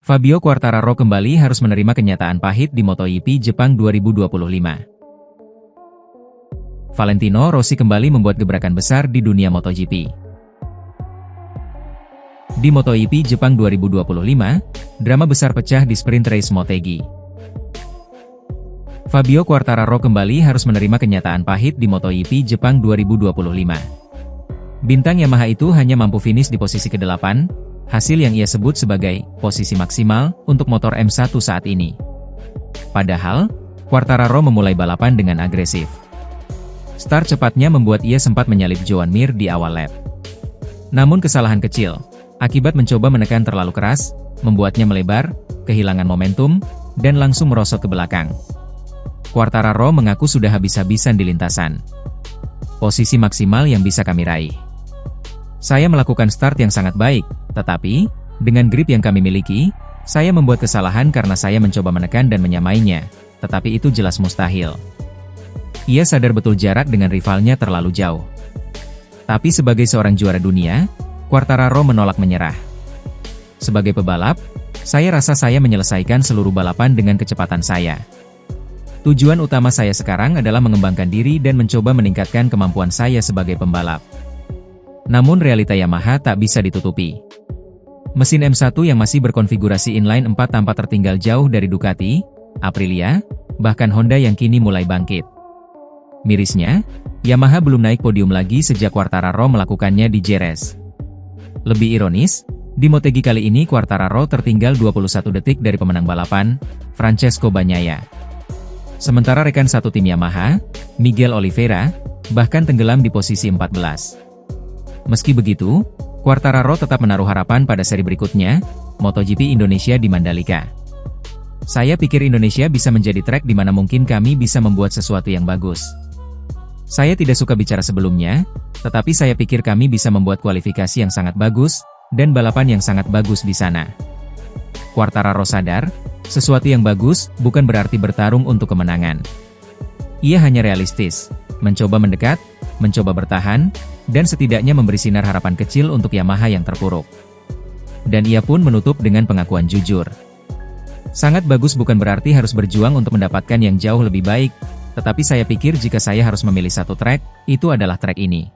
Fabio Quartararo kembali harus menerima kenyataan pahit di MotoGP Jepang 2025. Valentino Rossi kembali membuat gebrakan besar di dunia MotoGP. Di MotoGP Jepang 2025, drama besar pecah di sprint race Motegi. Fabio Quartararo kembali harus menerima kenyataan pahit di MotoGP Jepang 2025. Bintang Yamaha itu hanya mampu finish di posisi ke-8, hasil yang ia sebut sebagai posisi maksimal untuk motor M1 saat ini. Padahal, Quartararo memulai balapan dengan agresif. Start cepatnya membuat ia sempat menyalip Joan Mir di awal lap. Namun kesalahan kecil, akibat mencoba menekan terlalu keras, membuatnya melebar, kehilangan momentum, dan langsung merosot ke belakang. Quartararo mengaku sudah habis-habisan di lintasan. Posisi maksimal yang bisa kami raih. Saya melakukan start yang sangat baik, tetapi, dengan grip yang kami miliki, saya membuat kesalahan karena saya mencoba menekan dan menyamainya, tetapi itu jelas mustahil. Ia sadar betul jarak dengan rivalnya terlalu jauh. Tapi sebagai seorang juara dunia, Quartararo menolak menyerah. Sebagai pebalap, saya rasa saya menyelesaikan seluruh balapan dengan kecepatan saya. Tujuan utama saya sekarang adalah mengembangkan diri dan mencoba meningkatkan kemampuan saya sebagai pembalap. Namun realita Yamaha tak bisa ditutupi. Mesin M1 yang masih berkonfigurasi inline 4 tampak tertinggal jauh dari Ducati, Aprilia, bahkan Honda yang kini mulai bangkit. Mirisnya, Yamaha belum naik podium lagi sejak Quartararo melakukannya di Jerez. Lebih ironis, di Motegi kali ini Quartararo tertinggal 21 detik dari pemenang balapan, Francesco Bagnaia. Sementara rekan satu tim Yamaha, Miguel Oliveira, bahkan tenggelam di posisi 14. Meski begitu, Quartararo tetap menaruh harapan pada seri berikutnya, MotoGP Indonesia di Mandalika. Saya pikir Indonesia bisa menjadi trek di mana mungkin kami bisa membuat sesuatu yang bagus. Saya tidak suka bicara sebelumnya, tetapi saya pikir kami bisa membuat kualifikasi yang sangat bagus, dan balapan yang sangat bagus di sana. Quartararo sadar, sesuatu yang bagus bukan berarti bertarung untuk kemenangan. Ia hanya realistis, mencoba mendekat, mencoba bertahan, dan setidaknya memberi sinar harapan kecil untuk Yamaha yang terpuruk. Dan ia pun menutup dengan pengakuan jujur. Sangat bagus bukan berarti harus berjuang untuk mendapatkan yang jauh lebih baik, tetapi saya pikir jika saya harus memilih satu trek, itu adalah trek ini.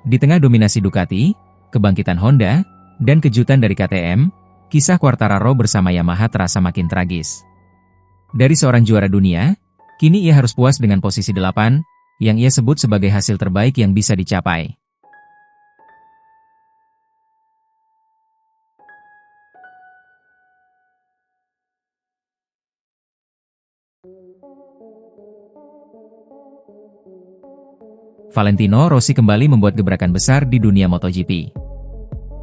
Di tengah dominasi Ducati, kebangkitan Honda, dan kejutan dari KTM, kisah Quartararo bersama Yamaha terasa makin tragis. Dari seorang juara dunia, kini ia harus puas dengan posisi 8, yang ia sebut sebagai hasil terbaik yang bisa dicapai. Valentino Rossi kembali membuat gebrakan besar di dunia MotoGP.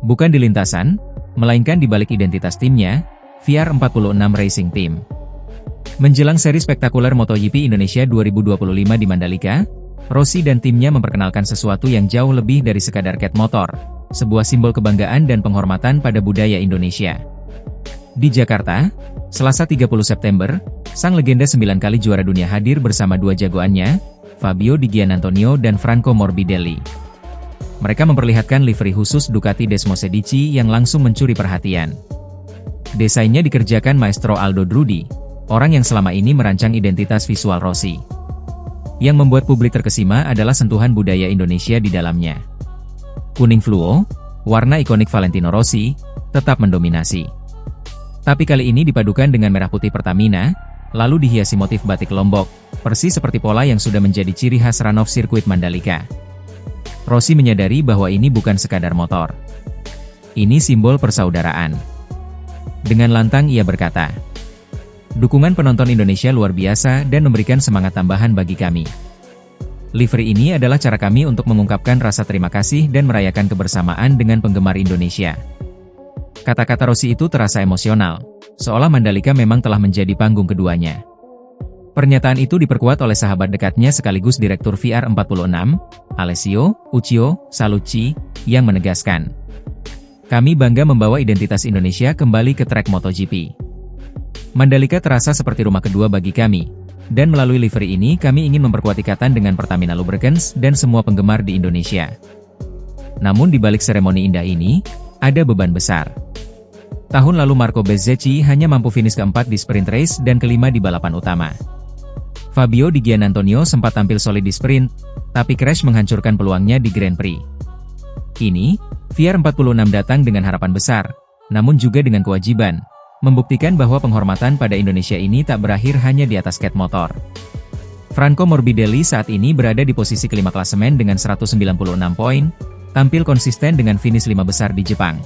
Bukan di lintasan, melainkan di balik identitas timnya, VR46 Racing Team. Menjelang seri spektakuler MotoGP Indonesia 2025 di Mandalika, Rossi dan timnya memperkenalkan sesuatu yang jauh lebih dari sekadar cat motor, sebuah simbol kebanggaan dan penghormatan pada budaya Indonesia. Di Jakarta, Selasa 30 September, sang legenda 9 kali juara dunia hadir bersama dua jagoannya, Fabio Di Giannantonio dan Franco Morbidelli. Mereka memperlihatkan livery khusus Ducati Desmosedici yang langsung mencuri perhatian. Desainnya dikerjakan Maestro Aldo Drudi, orang yang selama ini merancang identitas visual Rossi. Yang membuat publik terkesima adalah sentuhan budaya Indonesia di dalamnya. Kuning fluo, warna ikonik Valentino Rossi, tetap mendominasi. Tapi kali ini dipadukan dengan merah putih Pertamina, lalu dihiasi motif batik Lombok, persis seperti pola yang sudah menjadi ciri khas run-off sirkuit Mandalika. Rossi menyadari bahwa ini bukan sekadar motor. Ini simbol persaudaraan. Dengan lantang ia berkata, "Dukungan penonton Indonesia luar biasa dan memberikan semangat tambahan bagi kami. Livery ini adalah cara kami untuk mengungkapkan rasa terima kasih dan merayakan kebersamaan dengan penggemar Indonesia." Kata-kata Rossi itu terasa emosional, seolah Mandalika memang telah menjadi panggung keduanya. Pernyataan itu diperkuat oleh sahabat dekatnya sekaligus Direktur VR46, Alessio Uccio Salucci, yang menegaskan, "Kami bangga membawa identitas Indonesia kembali ke trek MotoGP. Mandalika terasa seperti rumah kedua bagi kami, dan melalui livery ini kami ingin memperkuat ikatan dengan Pertamina Lubricants dan semua penggemar di Indonesia." Namun di balik seremoni indah ini, ada beban besar. Tahun lalu Marco Bezzecchi hanya mampu finish keempat di sprint race dan kelima di balapan utama. Fabio Di Giannantonio sempat tampil solid di sprint, tapi crash menghancurkan peluangnya di Grand Prix. Kini, VR46 datang dengan harapan besar, namun juga dengan kewajiban, membuktikan bahwa penghormatan pada Indonesia ini tak berakhir hanya di atas skate motor. Franco Morbidelli saat ini berada di posisi kelima klasemen dengan 196 poin, tampil konsisten dengan finish 5 besar di Jepang.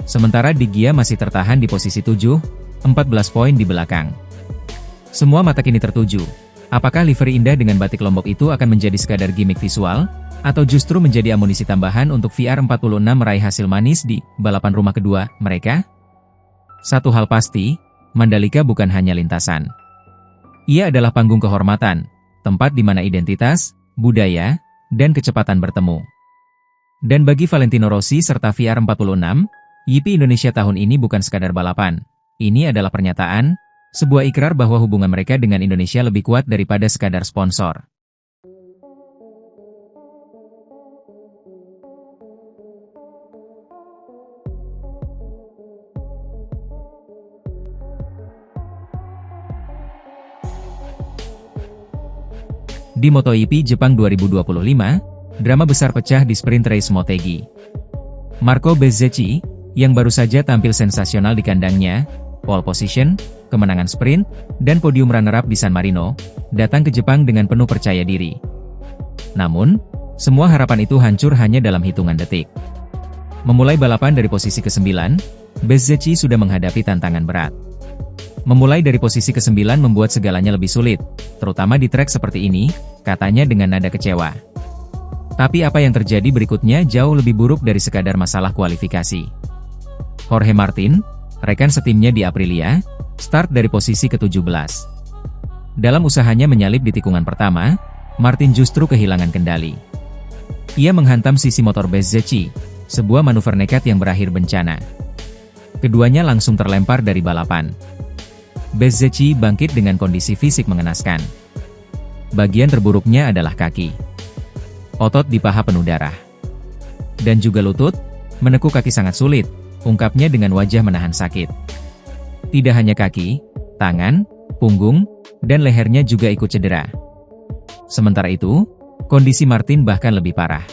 Sementara Di Gia masih tertahan di posisi 7, 14 poin di belakang. Semua mata kini tertuju. Apakah livery indah dengan batik Lombok itu akan menjadi sekadar gimmick visual, atau justru menjadi amunisi tambahan untuk VR46 meraih hasil manis di balapan rumah kedua mereka? Satu hal pasti, Mandalika bukan hanya lintasan. Ia adalah panggung kehormatan, tempat di mana identitas, budaya, dan kecepatan bertemu. Dan bagi Valentino Rossi serta VR46, YIPI Indonesia tahun ini bukan sekadar balapan. Ini adalah pernyataan, sebuah ikrar bahwa hubungan mereka dengan Indonesia lebih kuat daripada sekadar sponsor. Di MotoGP Jepang 2025, drama besar pecah di sprint race Motegi. Marco Bezzecchi, yang baru saja tampil sensasional di kandangnya, pole position, kemenangan sprint, dan podium runner-up di San Marino, datang ke Jepang dengan penuh percaya diri. Namun, semua harapan itu hancur hanya dalam hitungan detik. Memulai balapan dari posisi ke-9, Bezzecchi sudah menghadapi tantangan berat. Memulai dari posisi ke-9 membuat segalanya lebih sulit, terutama di trek seperti ini, katanya dengan nada kecewa. Tapi apa yang terjadi berikutnya jauh lebih buruk dari sekadar masalah kualifikasi. Jorge Martin, rekan setimnya di Aprilia, start dari posisi ke-17. Dalam usahanya menyalip di tikungan pertama, Martin justru kehilangan kendali. Ia menghantam sisi motor Bezzecchi, sebuah manuver nekat yang berakhir bencana. Keduanya langsung terlempar dari balapan. Bezzecchi bangkit dengan kondisi fisik mengenaskan. Bagian terburuknya adalah kaki. Otot di paha penuh darah. Dan juga lutut, menekuk kaki sangat sulit, ungkapnya dengan wajah menahan sakit. Tidak hanya kaki, tangan, punggung, dan lehernya juga ikut cedera. Sementara itu, kondisi Martin bahkan lebih parah.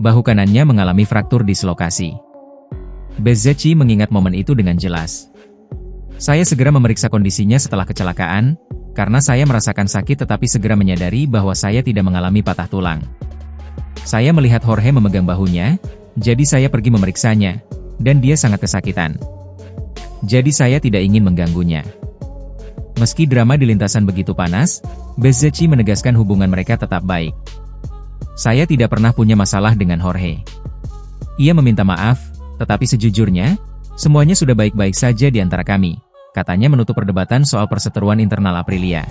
Bahu kanannya mengalami fraktur dislokasi. Bezzecchi mengingat momen itu dengan jelas. Saya segera memeriksa kondisinya setelah kecelakaan, karena saya merasakan sakit tetapi segera menyadari bahwa saya tidak mengalami patah tulang. Saya melihat Jorge memegang bahunya, jadi saya pergi memeriksanya, dan dia sangat kesakitan. Jadi saya tidak ingin mengganggunya. Meski drama di lintasan begitu panas, Bezzecchi menegaskan hubungan mereka tetap baik. Saya tidak pernah punya masalah dengan Jorge. Ia meminta maaf, tetapi sejujurnya, semuanya sudah baik-baik saja di antara kami, katanya menutup perdebatan soal perseteruan internal Aprilia.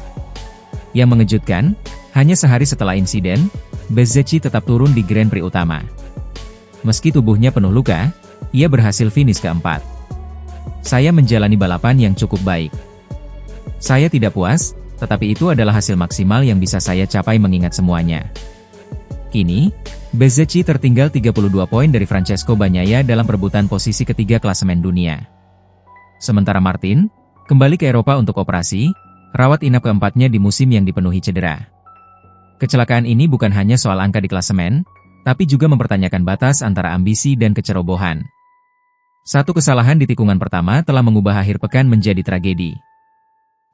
Yang mengejutkan, hanya sehari setelah insiden, Bezzecchi tetap turun di Grand Prix utama. Meski tubuhnya penuh luka, ia berhasil finish keempat. Saya menjalani balapan yang cukup baik. Saya tidak puas, tetapi itu adalah hasil maksimal yang bisa saya capai mengingat semuanya. Kini, Bezzecchi tertinggal 32 poin dari Francesco Bagnaia dalam perebutan posisi ketiga klasemen dunia. Sementara Martin, kembali ke Eropa untuk operasi, rawat inap keempatnya di musim yang dipenuhi cedera. Kecelakaan ini bukan hanya soal angka di klasemen, tapi juga mempertanyakan batas antara ambisi dan kecerobohan. Satu kesalahan di tikungan pertama telah mengubah akhir pekan menjadi tragedi.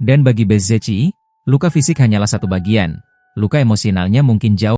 Dan bagi Bezzecchi, luka fisik hanyalah satu bagian, luka emosionalnya mungkin jauh